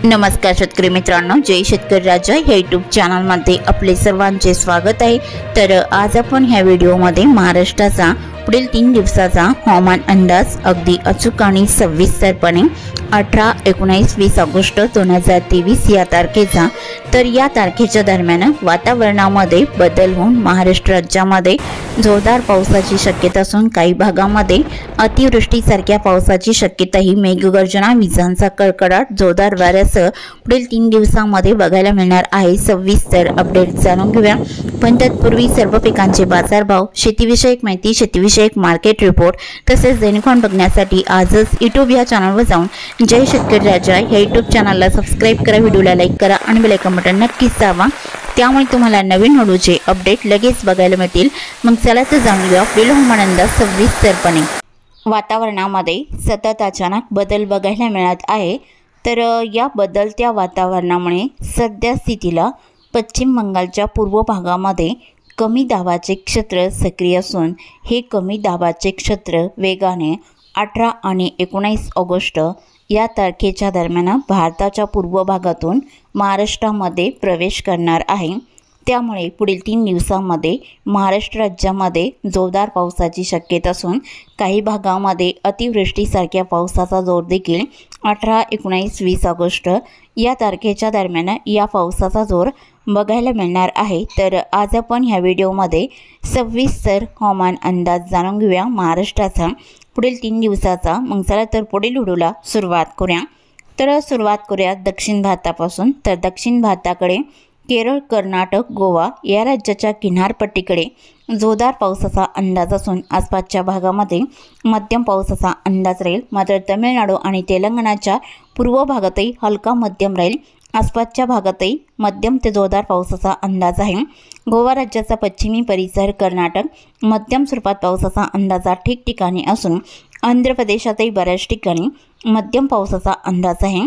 नमस्कार शेतकरी मित्रांनो, जय शेतकरी राजा या यूट्यूब चॅनलमध्ये आपले सर्वांचे स्वागत आहे। तर आज आपण ह्या व्हिडिओमध्ये महाराष्ट्राचा पुढील 3 दिवसाचा हवामान अंदाज अगदी अचूक आणि सविस्तरपणे 18, 19, 20 ऑगस्ट 2023 या तारखेचा, तर या तारखेच्या दरम्यान वातावरणामध्ये बदल होऊन महाराष्ट्र राज्यामध्ये जोरदार पावसाची शक्यता असून काही भागांमध्ये अतिवृष्टीसारख्या पावसाची शक्यता ही मेघगर्जना, विजांचा कडकडाट, जोरदार वाऱ्यासह पुढील 3 दिवसांमध्ये बघायला मिळणार आहे। सविस्तर अपडेट जाणून घेऊया। पण तत्पूर्वी सर्व पिकांचे बाजारभाव, शेतीविषयक माहिती, शेतीविषयक मार्केट रिपोर्ट तसेच दैनिक बघण्यासाठी आजच यूट्यूब या चॅनलवर जाऊन जय शेतकरी राजा या यूट्यूब चॅनलला सबस्क्राइब करा, व्हिडिओला लाईक करा आणि बेल आयकॉन बटन नक्कीच दाबा, त्यामुळे तुम्हाला नवीन व्हिडिओचे अपडेट लगेच बघायला मिळतील। मग चला तर जाणून घेऊया पुढील हवामान अंदाज सविस्तरपणे। वातावरणामध्ये सतत अचानक बदल बघायला मिळत आहे। तर या बदलत्या वातावरणामुळे सध्या स्थितीला पश्चिम बंगालच्या पूर्व भागामध्ये कमी दाबाचे क्षेत्र सक्रिय असून हे कमी दाबाचे क्षेत्र वेगाने 18 आणि 19 ऑगस्ट या तारखेच्या दरम्यान भारताच्या पूर्व भागातून महाराष्ट्रामध्ये प्रवेश करणार आहे। त्यामुळे पुढील 3 दिवसांमध्ये महाराष्ट्र राज्यामध्ये जोरदार पावसाची शक्यता असून काही भागांमध्ये अतिवृष्टीसारख्या पावसाचा जोर देखील 18, 19, 20 ऑगस्ट या तारखेच्या दरम्यान या पावसाचा जोर बघायला मिळणार आहे। तर आज आपण ह्या व्हिडिओमध्ये सविस्तर हवामान अंदाज जाणून घेऊया महाराष्ट्राचा पुढील 3 दिवसाचा। मग चला तर पुढील व्हिडिओला सुरुवात करूया। तर सुरुवात करूया दक्षिण भारतापासून। तर दक्षिण भारताकडे केरळ, कर्नाटक, गोवा या राज्याच्या किनारपट्टीकडे जोरदार पावसाचा अंदाज असून आसपासच्या भागामध्ये मध्यम पावसाचा अंदाज राहील। मात्र तमिळनाडू आणि तेलंगणाच्या पूर्व भागातही हलका मध्यम राहील। आसपासच्या भागातही मध्यम ते जोरदार पावसाचा अंदाज आहे। गोवा राज्याचा पश्चिमी परिसर, कर्नाटक मध्यम स्वरूपात पावसाचा अंदाज ठिकठिकाणी असून आंध्र प्रदेशातही बऱ्याच ठिकाणी मध्यम पावसाचा अंदाज आहे।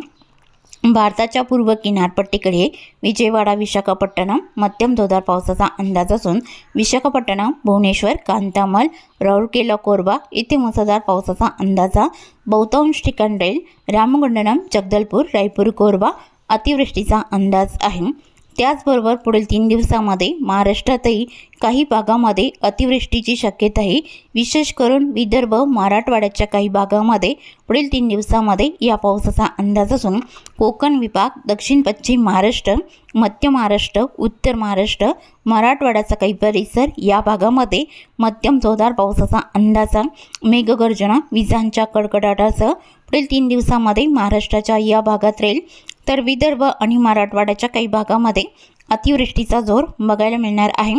भारताच्या पूर्व किनारपट्टीकडे विजयवाडा, विशाखापट्टणम मध्यम जोरदार पावसाचा अंदाज असून विशाखापट्टणम, भुवनेश्वर, कांतामल, राऊरकेला, कोरबा इथे मुसळधार पावसाचा अंदाजा बहुतांश ठिकाणी राहील। रामगुंडम, जगदलपूर, रायपूर, कोरबा अतिवृष्टीचा अंदाज आहे। त्याचबरोबर पुढील 3 दिवसांमध्ये महाराष्ट्रातही काही भागांमध्ये अतिवृष्टीची शक्यता आहे। विशेष करून विदर्भ, मराठवाड्याच्या काही भागांमध्ये पुढील 3 दिवसांमध्ये या पावसाचा अंदाज असून कोकण विभाग, दक्षिण पश्चिम महाराष्ट्र, मध्य महाराष्ट्र, उत्तर महाराष्ट्र, मराठवाड्याचा काही परिसर या भागामध्ये मध्यम जोरदार पावसाचा अंदाज, मेघगर्जना, विजांच्या कडकडाटासह पुढील 3 दिवसांमध्ये महाराष्ट्राच्या या भागात राहील। तर विदर्भ आणि मराठवाड्याच्या काही भागामध्ये अतिवृष्टीचा जोर बघायला मिळणार आहे।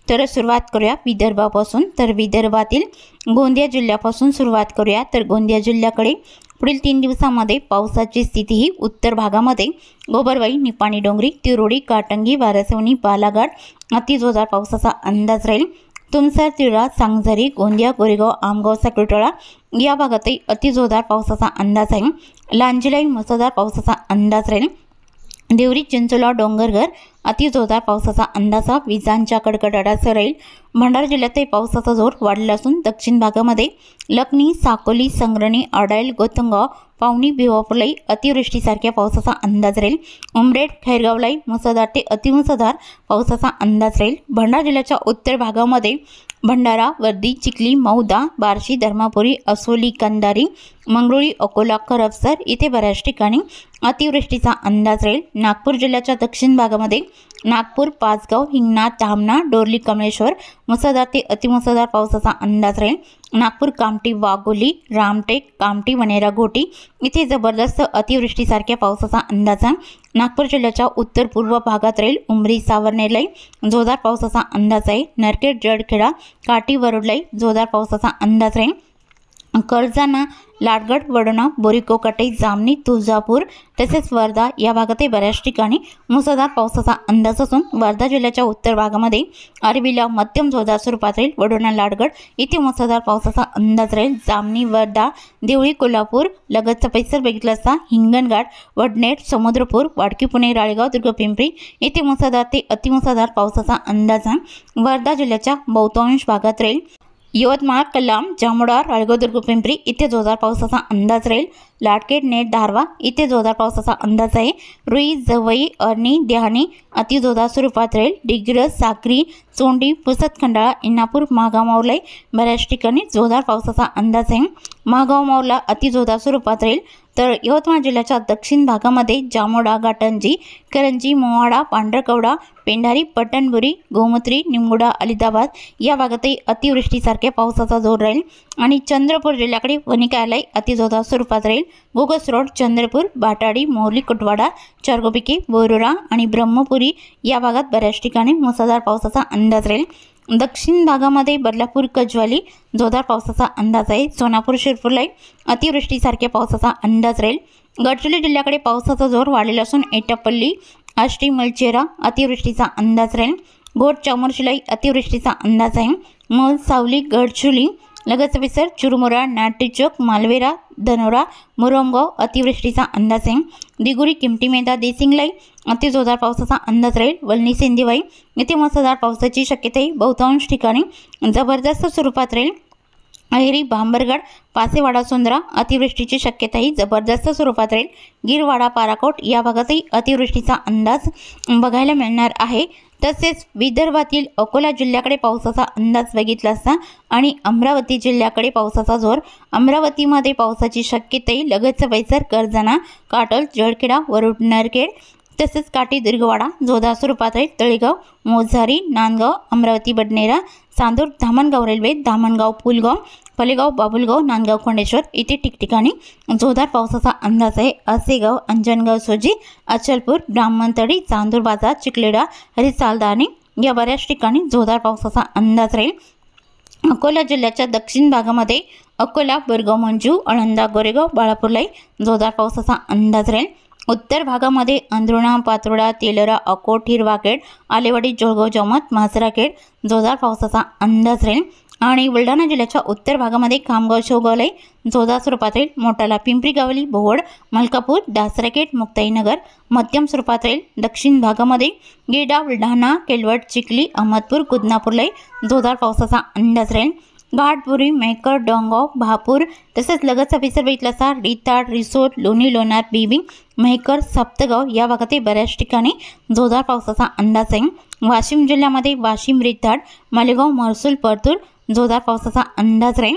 तर सुरुवात करूया विदर्भापासून। तर विदर्भातील गोंदिया जिल्ह्यापासून सुरुवात करूया। तर गोंदिया जिल्ह्याकडे पुढील 3 दिवसांमध्ये पावसाची स्थिती ही उत्तर भागामध्ये गोबरवाई, निपाणी डोंगरी, तिरोडी, काटंगी, वारसवणी, बालाघाट अतिजोरदार पावसाचा अंदाज राहील। तुमसर, तिळा, सांगझरी, गोंदिया, गोरेगाव, आमगाव, साकोटळा या भागातही अतिजोरदार पावसाचा अंदाज आहे। लांजलाई मुसळधार पावसाचा अंदाज राहील। देवरी, चिंचोला, डोंगरघर अतिजोरदार पावसाचा अंदाज विजांच्या कडकडाटासह राहील। भंडारा जिल्ह्यातही पावसाचा जोर वाढला असून दक्षिण भागामध्ये लखनी, साकोली, संग्रणी, आडाईल, गोतंगाव, पावनी, भिवापूरलाही अतिवृष्टीसारख्या पावसाचा अंदाज राहील। उमरेड, खैरगावलाही मुसळधार ते अतिमुसळधार पावसाचा अंदाज राहील। भंडारा जिल्ह्याच्या उत्तर भागामध्ये भंडारा, वर्दी, चिखली, मौदा, बार्शी, धर्मापुरी, असोली, कंधारी, मंगरुळी, अकोला, करपसर इथे बऱ्याच ठिकाणी अतिवृष्टीचा अंदाज राहील। नागपूर जिल्ह्याच्या दक्षिण भागामध्ये नागपूर, पाचगाव, हिंगणा, तामना, डोरली, कमळेश्वर मुसळधार ते अतिमुसळधार पावसाचा अंदाज राहील। नागपूर, कामठी, वाघोली, रामटेक, कामठी, वनेरा, घोटी इथे जबरदस्त अतिवृष्टीसारख्या पावसाचा अंदाज आहे। नागपूर जिल्ह्याच्या उत्तर पूर्व भागात राहील। उमरी, सावर्णेरलाही जोरदार पावसाचा अंदाज आहे। नरखेड, जडखेडा, काटी, वरुडलाही जोरदार पावसाचा अंदाज राहील। कर्जाना, लाडगड, वडोणा, बोरीकोकटे, जामनी, तुळजापूर तसेच वर्धा या भागातही बऱ्याच ठिकाणी मुसळधार पावसाचा अंदाज असून वर्धा जिल्ह्याच्या उत्तर भागामध्ये अरबीला मध्यम जोरदार स्वरूपात राहील। वडोणा, लाडगड इथे मुसळधार पावसाचा अंदाज राहील। जामनी, वर्धा, देवळी, कोल्हापूर लगतचा परिसर बघितला असता हिंगणघाट, वडनेर, समुद्रपूर, वाडकी, पुणे, राळेगाव, दुर्ग, पिंपरी इथे मुसळधार ते अतिमुसळधार पावसाचा अंदाज आहे। वर्धा जिल्ह्याच्या बहुतांश भागात राहील। यवतमाळ, कल्याण, जामोडा, राळेगण, दुर्ग, पिंपरी इथे जोरदार पावसाचा अंदाज राहील। लाटकेड, नेट, धारवा इथे जोरदार पावसाचा अंदाज आहे। रुई, जवई, अर्णी, देहाणी अति जोरदार स्वरूपात राहील। डिग्रस, साक्री, चोंडी, पुसद, खंडाळा, इंदापूर, महागाव, मावला बऱ्याच ठिकाणी जोरदार पावसाचा अंदाज आहे। महागाव, मावला अति जोरदार स्वरूपात राहील। तर यवतमाळ जिल्ह्याच्या दक्षिण भागामध्ये जामोडा, घाटंजी, करंजी, मोवाडा, पांढरकवडा, पेंढारी, पट्टणबुरी, गोमत्री, निंबुडा, अलिदाबाद या भागातही अतिवृष्टीसारख्या पावसाचा जोर राहील। आणि चंद्रपूर जिल्ह्याकडे वणिकालय अति जोरदार स्वरूपात राहील। बोगस रोड, चंद्रपूर, बाटाडी, मोरली, कुटवाडा, चारगोपिके, बोरोरा आणि ब्रह्मपुरी या भागात बऱ्याच ठिकाणी मुसळधार पावसाचा अंदाज राहील। दक्षिण भागामध्ये बदलापूर, कजवाली जोरदार पावसाचा अंदाज आहे। सोनापूर, शिरपूरला अतिवृष्टीसारख्या पावसाचा अंदाज राहील। गडचिरोली जिल्ह्याकडे पावसाचा जोर वाढलेला असून एटापल्ली, आष्टी, मलचेरा अतिवृष्टीचा अंदाज राहील। घोट, चामोर्शीला अतिवृष्टीचा अंदाज आहे। मोल, सावली, गडचिरोली लगत विसर, चुरमुरा, नाट्यचौक, मालवेरा, धनोरा, मुरमगाव अतिवृष्टीचा अंदाज आहे। दिगुरी, किमटी, मेधा, देसिंगलाई अति जोरदार पावसाचा अंदाज राहील। वलनी, सेंदिवाई येथे मुसळधार पावसाची शक्यताही बहुतांश ठिकाणी जबरदस्त स्वरूपात राहील। अहेरी, भांबरगड, पासेवाडा, सुंदरा अतिवृष्टीची शक्यताही जबरदस्त स्वरूपात राहील। गिरवाडा, पाराकोट या भागातही अतिवृष्टीचा अंदाज बघायला मिळणार आहे। तसेच विदर्भातील अकोला जिल्ह्याकडे पावसाचा अंदाज बघितला असता आणि अमरावती जिल्ह्याकडे पावसाचा जोर, अमरावतीमध्ये पावसाची शक्यताही लगतचा पैसर, करजाना, काटोल, जळखेडा, वरुड, नरखेड तसेच काटी, दिर्गवाडा जोरदार स्वरूपात राहील। तळेगाव, मोझारी, नांदगाव, अमरावती, बडनेरा, चांदूर, धामणगाव रेल्वे, धामणगाव, पुलगाव, फलेगाव, बाबुलगाव, नांदगाव, खंडेश्वर इथे ठिकठिकाणी जोरदार पावसाचा अंदाज आहे। असेगाव, अंजनगाव, सोजी, अचलपूर, ब्राह्मणतडी, चांदूर बाजार, चिखलेडा, हरिसालदानी या बऱ्याच ठिकाणी जोरदार पावसाचा अंदाज राहील। अकोला जिल्ह्याच्या दक्षिण भागामध्ये अकोला, बोरगाव, मंजू, आळंदा, गोरेगाव, बाळापूरलाही जोरदार पावसाचा अंदाज राहील। उत्तर भागामध्ये अंद्रुणा, पातोडा, तेलरा, अकोट, हिरवाखेड, आलेवाडी, जळगाव, जमत, म्हासराखेड जोरदार पावसाचा अंदाज राहील। आणि बुलढाणा जिल्ह्याच्या उत्तर भागामध्ये खामगाव, शेवगावलाही जोरदार स्वरूपात राहील। मोटाला, पिंपरी गावली, बोहड, मलकापूर, दासराखेड, मुक्ताईनगर मध्यम स्वरूपात राहील। दक्षिण भागामध्ये गेडा, बुलढाणा, केलवट, चिखली, अहमदपूर, कुदनापूरलाही जोरदार पावसाचा अंदाज राहील। घाटपुरी, मेहकर, डोंगाव, भापूर तसेच लगतचा परिसर बघितला असता रिताड, रिसोड, लोणी, लोणार, बिबी, मेहकर, सप्तगाव या भागातही बऱ्याच ठिकाणी जोरदार पावसाचा अंदाज आहे। वाशिम जिल्ह्यामध्ये वाशिम, रिताड, मालेगाव, महसूल, परतूर जोरदार पावसाचा अंदाज राहील।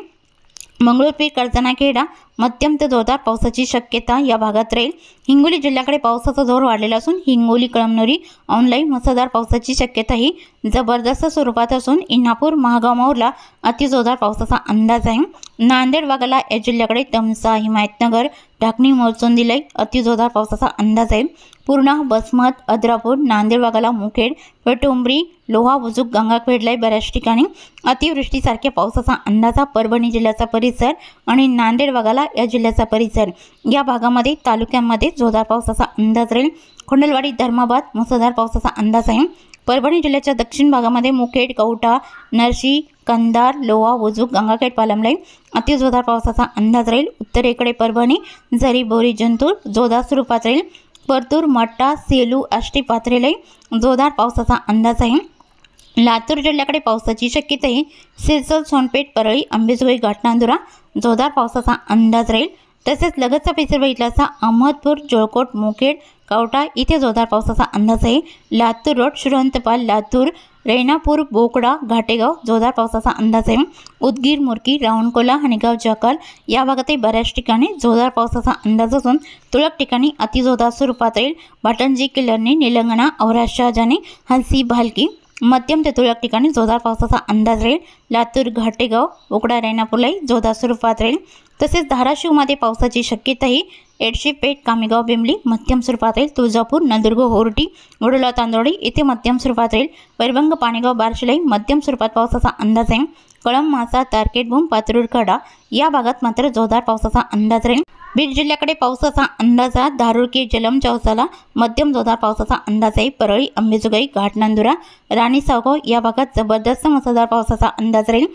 मंगळूरपीर, करजाना, खेडा मध्यम ते जोरदार पावसाची शक्यता या भागात राहील। हिंगोली जिल्ह्याकडे पावसाचा जोर वाढलेला असून हिंगोली, कळमनुरी ऑनलाईन मुसळधार पावसाची शक्यताही जबरदस्त स्वरूपात असून इंदापूर, महागाव, माऊरला अति जोरदार पावसाचा अंदाज आहे। नांदेड भागाला या जिल्ह्याकडे तमसा, हिमायतनगर, ढाकणी, मोरचोंदीला अति जोरदार पावसाचा अंदाज आहे। पूर्णा, बसमत, अद्रापूर, नांदेड भागाला मुखेड, पेटुंबरी, लोहा, बुजुक, गंगाखेडलाही बऱ्याच ठिकाणी अतिवृष्टीसारख्या पावसाचा अंदाजा। परभणी जिल्ह्याचा परिसर आणि नांदेड भागाला या जिल्ह्याचा परिसर या भागामध्ये तालुक्यांमध्ये जोरदार पावसाचा अंदाज राहील। खोंडलवाडी, धर्माबाद मुसळधार पावसाचा अंदाज आहे। परभणी जिल्ह्याच्या दक्षिण भागामध्ये मुखेड, कवठा, नरशी, कंधार, लोहा, बुजुक, गंगाखेड, पालमलाई अति जोरदार पावसाचा अंदाज राहील। उत्तरेकडे परभणी, झरी, बोरी, जिंतूर जोरदार स्वरूपात राहील। परतूर, मट्टा, सेलू, आष्टी, पाथरेलाई जोरदार पावसाचा अंदाज आहे। लातूर जिल्ह्याकडे पावसाची शक्यता आहे। सिरसोल, सोनपेठ, परळी, अंबेजोगाई, घाटनांदुरा जोरदार पावसाचा अंदाज राहील। तसेच लगतचा परिसर बघितला असता अहमदपूर, जळकोट, मुखेड, कवठा इथे जोरदार पावसाचा अंदाज आहे। लातूर रोड, श्रीवंतपाल, लातूर, रेणापूर, बोकडा, घाटेगाव जोरदार पावसाचा अंदाज आहे। उदगीर, मुरकी, रावणकोला, हणेगाव, जाकाल या भागातही बऱ्याच ठिकाणी जोरदार पावसाचा अंदाज असून तुरळक ठिकाणी अतिजोरदार स्वरूपात राहील। भाटंजी, किल्लर्णी, निलंगणा, औराद, शहाजानी, हंसी, भालकी मध्यम ते तुरळक ठिकाणी जोरदार पावसाचा अंदाज राहील। लातूर, घाटेगाव, बोकडा, रेणापूरलाही जोरदार स्वरूपात राहील। तसेच धाराशिवमध्ये पावसाची शक्यताही एडशी, पेठ, कामेगाव, बिंबली मध्यम स्वरूपात राहील। तुळजापूर, नंदुर्ग, होर्टी, वडोला, तांदोडी इथे मध्यम स्वरूपात राहील। पैरबंग, पाणेगाव, बार्शीलाही मध्यम स्वरूपात पावसाचा अंदाज आहे। कळंब, मासा, तारकेटबूम, पातूर, कडा या भागात मात्र जोरदार पावसाचा अंदाज राहील। बीड जिल्ह्याकडे पावसाचा अंदाज आहे। धारूरकी, जलम, चौसाला मध्यम जोरदार पावसाचा अंदाज आहे। परळी, अंबेजोगाई, घाटनांदुरा, राणी, सावगाव या भागात जबरदस्त मुसळधार पावसाचा अंदाज राहील।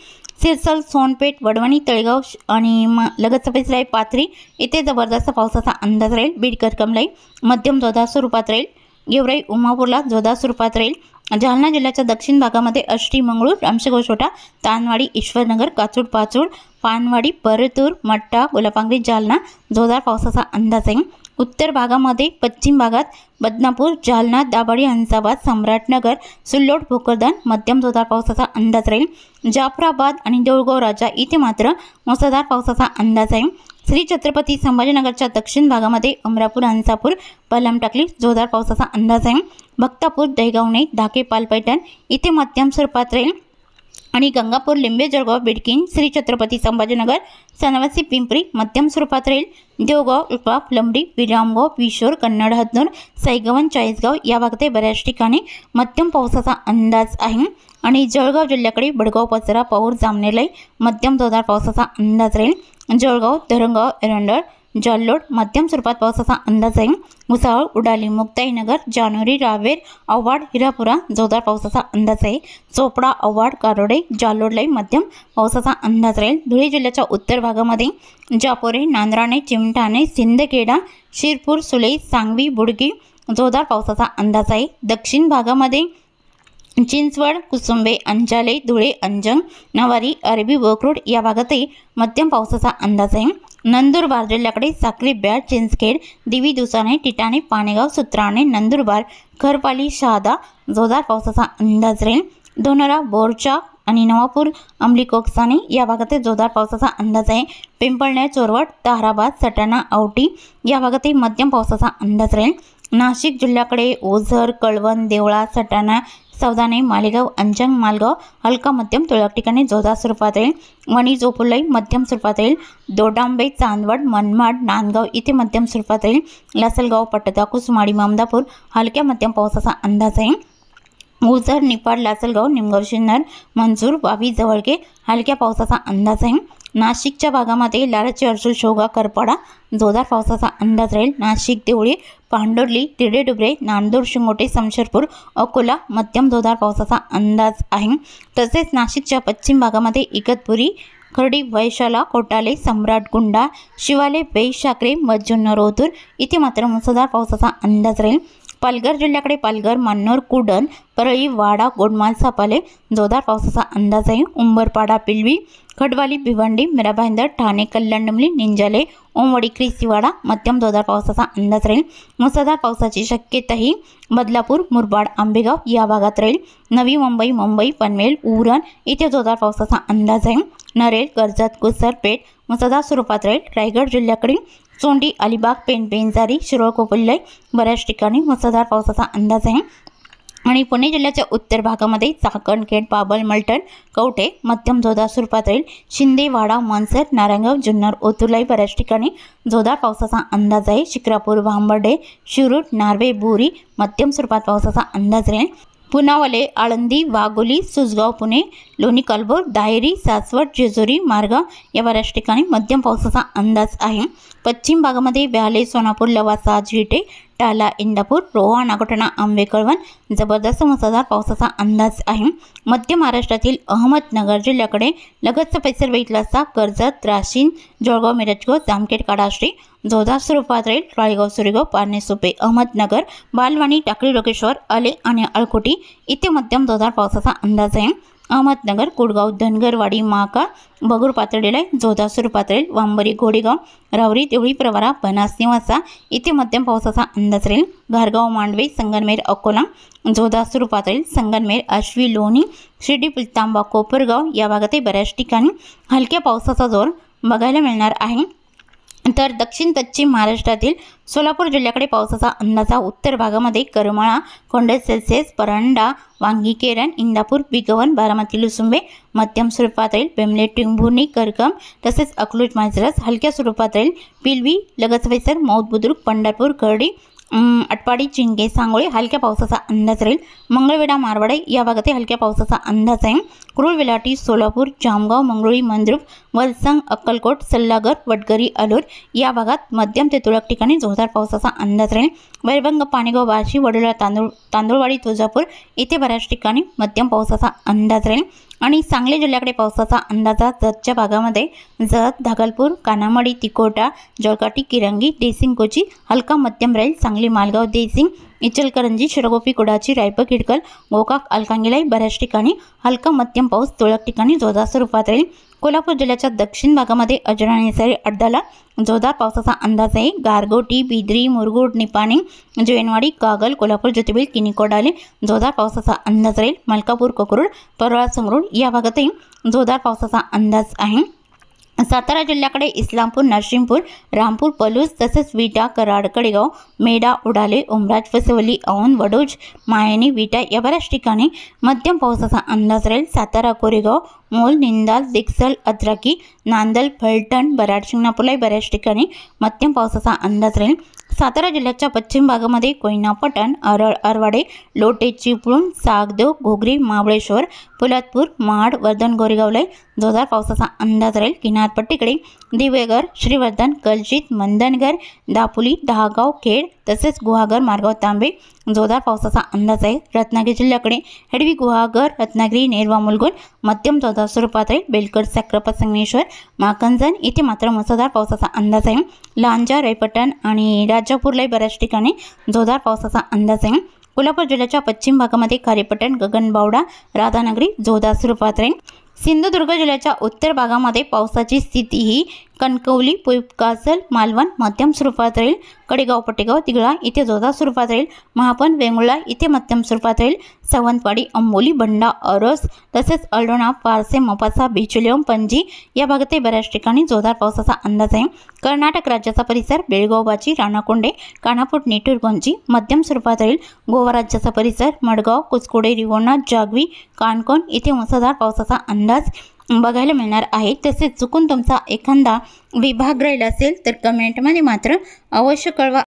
सिरसल, सोनपेठ, वडवणी, तळेगाव आणि लगतचा परिसर आहे पाथरी इथे जबरदस्त पावसाचा अंदाज राहील। बीड, करकमलाई मध्यम जोरदार स्वरूपात राहील। गेवराई, उमापूरला जोरदार स्वरूपात राहील। जालना जिल्ह्याच्या दक्षिण भागामध्ये आष्टी, मंगळूर, रामशेगाव-छोटा, तानवाडी, ईश्वरनगर, काचूड, पाचूड, पानवाडी, परतूर, मट्टा, गोलापांगरी, जालना जोरदार पावसाचा अंदाज आहे। उत्तर भागामध्ये पश्चिम भागात बदनापूर, जालना, दाभाडी, हंसाबाद, सम्राटनगर, सिल्लोड, भोकरदन मध्यम जोरदार पावसाचा अंदाज राहील। जाफराबाद आणि देऊळगाव राजा इथे मात्र मुसळधार पावसाचा अंदाज आहे। श्री छत्रपती संभाजीनगरच्या दक्षिण भागामध्ये अमरापूर, हंसापूर, पलमटाकली जोरदार पावसाचा अंदाज आहे। भक्तापूर, दहेगावणे, धाके, पालपैठण इथे मध्यम स्वरूपात राहील आणि गंगापूर, लिंबे, जळगाव, बिडकीन, श्री छत्रपती संभाजीनगर, सनवासी, पिंपरी मध्यम स्वरूपात राहील। देवगाव, उपा, फुलंब्री, विरामगाव, विशोर, कन्नड, हदनूर, साईगव्हाण, चाळीसगाव या भागात बऱ्याच ठिकाणी मध्यम पावसाचा अंदाज आहे आणि जळगाव जिल्ह्याकडे बडगाव, पचरा, पाऊर, जामनेरला मध्यम जोरदार पावसाचा अंदाज राहील। जळगाव, धरणगाव, एरंडर, जाल्लोड मध्यम स्वरूपात पावसाचा अंदाज आहे। मुसाळ, उडाली, मुक्ताईनगर, जानोरी, रावेर, आव्हाड, हिरापुरा जोरदार पावसाचा अंदाज आहे। चोपडा, आव्हाड, कारोडे, जाल्लोडला मध्यम पावसाचा अंदाज राहील। धुळे जिल्ह्याच्या उत्तर भागामध्ये जापोरे, नांदराणे, चिमठाणे, सिंदखेडा, शिरपूर, सुले, सांगवी, बुडगी जोरदार पावसाचा अंदाज आहे। दक्षिण भागामध्ये चिंचवड, कुसुंबे, अंजाले, धुळे, अंजंग, नवारी, अरबी, वक्रोड या भागातही मध्यम पावसाचा अंदाज आहे। नंदुरबार जिल्ह्याकडे साक्री, ब्याड, चिंचखेड, दिवी, दुसाणे, टिटाणे, पाणेगाव, सुत्राणे, नंदुरबार, खरपाली, शहादा जोरदार पावसाचा अंदाज राहील। दोनरा, बोरचा आणि नवापूर, अंमली, कोकसाने या भागात जोरदार पावसाचा अंदाज आहे। पिंपळनेर, चोरवड, ताहराबाद, सटाणा, औटी या भागातही मध्यम पावसाचा अंदाज राहील। नाशिक जिल्ह्याकडे ओझर, कळवण, देवळा, सटाणा, सौदाने, मालेगाव, अंजंग, मालगाव हलका मध्यम तुरळक ठिकाणी जोरदार स्वरूपात राहील। वणी, जोपुलाई मध्यम स्वरूपात राहील। दोडांबे, चांदवड, मनमाड, नांदगाव इथे मध्यम स्वरूपात राहील। लासलगाव, पटदा, कुसमाडी, ममदापूर हलक्या मध्यम पावसाचा अंदाज आहे। ओझर, निपाड, लासलगाव, निमगाव, शिन्नर, मंजूर, वावी, जवळगे हलक्या पावसाचा अंदाज आहे। नाशिकच्या भागामध्ये लालची, अर्जुल, शेवगा, करपाडा जोरदार पावसाचा अंदाज राहील। नाशिक, देवळी, पांडुर्ली, तिरडे, डुबरे, नांदूर, शिंगोटे, शमशेरपूर, अकोला मध्यम जोरदार पावसाचा अंदाज आहे। तसेच नाशिकच्या पश्चिम भागामध्ये इगतपुरी, खर्डी, वैशाला, कोटाले, सम्राट, गुंडा, शिवाले, बेशाकरे, मज्जुन्नर, ओतूर इथे मात्र मुसळधार पावसाचा अंदाज राहील। पालघर जिल्ह्याकडे पालघर, मान्नोर, कुडण, परळी, वाडा, गोडमाल, सापाले जोरदार पावसाचा अंदाज आहे। उंबरपाडा, पिलवी, खडवाली, भिवंडी, मीरा भाईंदर, ठाणे, कल्याणडमली, निंजाले, ओमवाडी, क्रिसिवाडा मध्यम जोरदार पावसाचा अंदाज राहील। मुसळधार पावसाची शक्यताही बदलापूर, मुरबाड, आंबेगाव या भागात राहील। नवी मुंबई, मुंबई, पनवेल, उरण इथे जोरदार पावसाचा अंदाज आहे। नरेल, कर्जत, कुसर, पेठ मुसळधार स्वरूपात राहील। रायगड जिल्ह्याकडे चोंडी, अलिबाग, पेण, पेंजारी, शिरोळ, कोपल्ले बऱ्याच ठिकाणी मुसळधार पावसाचा अंदाज आहे। आणि पुणे जिल्ह्याच्या उत्तर भागामध्ये चाकण, खेड, पाबळ, मलटण, कवठे मध्यम जोरदार स्वरूपात राहील। शिंदे, वाडा, मनसर, नारायणगाव, जुन्नर, ओतूरलाही बऱ्याच ठिकाणी जोरदार पावसाचा अंदाज आहे। शिक्रापूर, भांबर्डे, शिरूर, नार्वे, बोरी मध्यम स्वरूपात पावसाचा अंदाज राहील। पुनावले, आळंदी, वाघोली, सुसगाव, पुणे, लोणी, कालभोर, दाहेरी, सासवड, जेजुरी, मारगाव या बऱ्याच ठिकाणी मध्यम पावसाचा अंदाज आहे। पश्चिम भागामध्ये व्याले, सोनापूर, लवासा, झिटे, टाला, इंदापूर, रोहा, नागोठणा, आंबे, कळवण जबरदस्त मुसळधार पावसाचा अंदाज आहे। मध्य महाराष्ट्रातील अहमदनगर जिल्ह्याकडे लगतचा परिसर बघितला असता कर्जत, राशीन, जळगाव, मिरजगाव, जामखेड, काडाश्री जोरदार स्वरूपात राहील। राळेगाव, सुरेगाव, पारणे, सोपे, अहमदनगर, बालवाणी, टाकळी, लोकेश्वर, आले आणि अळकोटी इथे मध्यम जोरदार पावसाचा अंदाज आहे। अहमदनगर, कुडगाव, धनगरवाडी, महाका, बगूर पातळीला जोरदार स्वरूपात राहील। वांबरी, घोडेगाव, रावरी, देवळी, प्रवरा, बनास, निवासा इथे मध्यम पावसाचा अंदाज राहील। घारगाव, मांडवे, संगनमेर, अकोला जोरदार स्वरूपात राहील। संगनमेर, आश्वी, लोणी, शिर्डी, पिलतांबा, कोपरगाव या भागातही बऱ्याच ठिकाणी हलक्या पावसाचा जोर बघायला मिळणार आहे। तर दक्षिण पश्चिम महाराष्ट्रातील सोलापूर जिल्ह्याकडे पावसाचा अंदाजा उत्तर भागामध्ये करमाळा, कोंडे, सेल्सियस, परांडा, वांगी, केरन, इंदापूर, बिगवन, बारामती, लुसुंबे मध्यम स्वरूपात राहील। पेमले, टिंभुर्णी, करकम तसेच अकलूज, मांजरस हलक्या स्वरूपात राहील। पिलवी, लगतचा परिसर, मौत, बुद्रुक, पंढरपूर, खर्डी, अटपाडी, चिंगे, सांगोळे हलक्या पावसाचा अंदाज राहील। मंगळवेढा, मारवाडे या भागात हलक्या पावसाचा अंदाज आहे। कुरुळ, विलाटी, सोलापूर, जामगाव, मंगळुळी, मंद्रुप, वलसंग, अक्कलकोट, सल्लागर, वडगरी, आलूर या भागात मध्यम ते तुरळक ठिकाणी जोरदार पावसाचा अंदाज राहील। वैरभंग, पाणेगाव, बार्शी, वडोदरा, तांदूळवाडी, तुळजापूर इथे बऱ्याच ठिकाणी मध्यम पावसाचा अंदाज राहील। आणि सांगली जिल्ह्याकडे पावसाचा अंदाजा जतच्या भागामध्ये जत, धागलपूर, कानामडी, तिकोटा, जळकाटी, किरंगी, देसिंग, कोची हलका मध्यम राहील। सांगली, मालगाव, देसिंग, इचलकरंजी, शिरगोपी, कुडाची, रायपळ, खिडकल, गोकाक, अलकांगिलाई बऱ्याच ठिकाणी हलका मध्यम पाऊस, तुरळक ठिकाणी जोरदार स्वरूपात राहील। कोल्हापूर जिल्ह्याच्या दक्षिण भागामध्ये अजरा आणि निसारी अड्डाला जोरदार पावसाचा अंदाज आहे। गारगोटी, बिद्री, मुरगुड, निपाणी, जैनवाडी, कागल, कोल्हापूर, ज्योतिबा, किनीकोडाले जोरदार पावसाचा अंदाज राहील। मलकापूर, कोकरूड, परवा, संगरूड या भागातही जोरदार पावसाचा अंदाज आहे। सातारा जिल्ह्याकडे इस्लामपूर, नरसिंहपूर, रामपूर, पलूस तसेच विटा, कराड, कडेगाव, मेढा, उडाले, उमराज, फसवली, औंध, वडोज, मायनी, विटा या बऱ्याच ठिकाणी मध्यम पावसाचा अंदाज राहील। सातारा, कोरेगाव, मोल, निंदाल, दिक्सल, अद्राकी, नांदल, फलटण, बराड, शिंगणापूरला बऱ्याच ठिकाणी मध्यम पावसाचा अंदाज राहील। सातारा जिल्ह्याच्या पश्चिम भागामध्ये कोयना, पटण, अरळ, अरवाडे, लोटे, चिपळूण, सागदेव, घोगरी, महाबळेश्वर, पोलादपूर, महाड, वर्धन, गोरेगावला जोरदार पावसाचा अंदाज राहील। किनारपट्टीकडे दिवेघर, श्रीवर्धन, कलशीत, मंदनगर, दापोली, दहागाव, खेड तसेच गुहागर, मारगाव, तांबे जोरदार पावसाचा अंदाज आहे। रत्नागिरी जिल्ह्याकडे हेडवी, गुहागर, रत्नागिरी, नेरवा, मुलगुण मध्यम जोरदार स्वरूपात राहील। बेलकर, साक्रापत, संगमेश्वर, माकंजन इथे मात्र मुसळधार पावसाचा अंदाज आहे। लांजा, रायपटण आणि राजापूरला बऱ्याच ठिकाणी जोरदार पावसाचा अंदाज आहे। कोल्हापूर जिल्ह्याच्या पश्चिम भागामध्ये खारेपटण, गगनबावडा, राधानगरी जोरदार स्वरूपात राहील। सिंधुदुर्ग जिल्ह्याच्या उत्तर भागामध्ये पावसाची स्थिती ही कणकवली, पुकासल, मालवण मध्यम स्वरूपात राहील। कडेगाव, पटेगाव, तिगळा इथे जोरदार स्वरूपात राहील। महापण, वेंगुर्ला इथे मध्यम स्वरूपात राहील। सावंतवाडी, अंबोली, बंडा, अरस तसेच अल्डोणा, पारसे, मपासा, बिचुलियम, पणजी या भागातही बऱ्याच ठिकाणी जोरदार पावसाचा अंदाज आहे। कर्नाटक राज्याचा परिसर बेळगाव, बाची, राणाकोंडे, कानापूर, नेटूर, गोंजी मध्यम स्वरूपात राहील। गोवा राज्याचा परिसर मडगाव, कुचकोडे, रिवोणा, जागवी, काणकोण इथे मुसळधार पावसाचा अंदाज बघायला मिळणार आहे। तसेच चुकून तुमचा एखादा विभाग राहिला असेल तर कमेंटमध्ये मात्र अवश्य कळवा।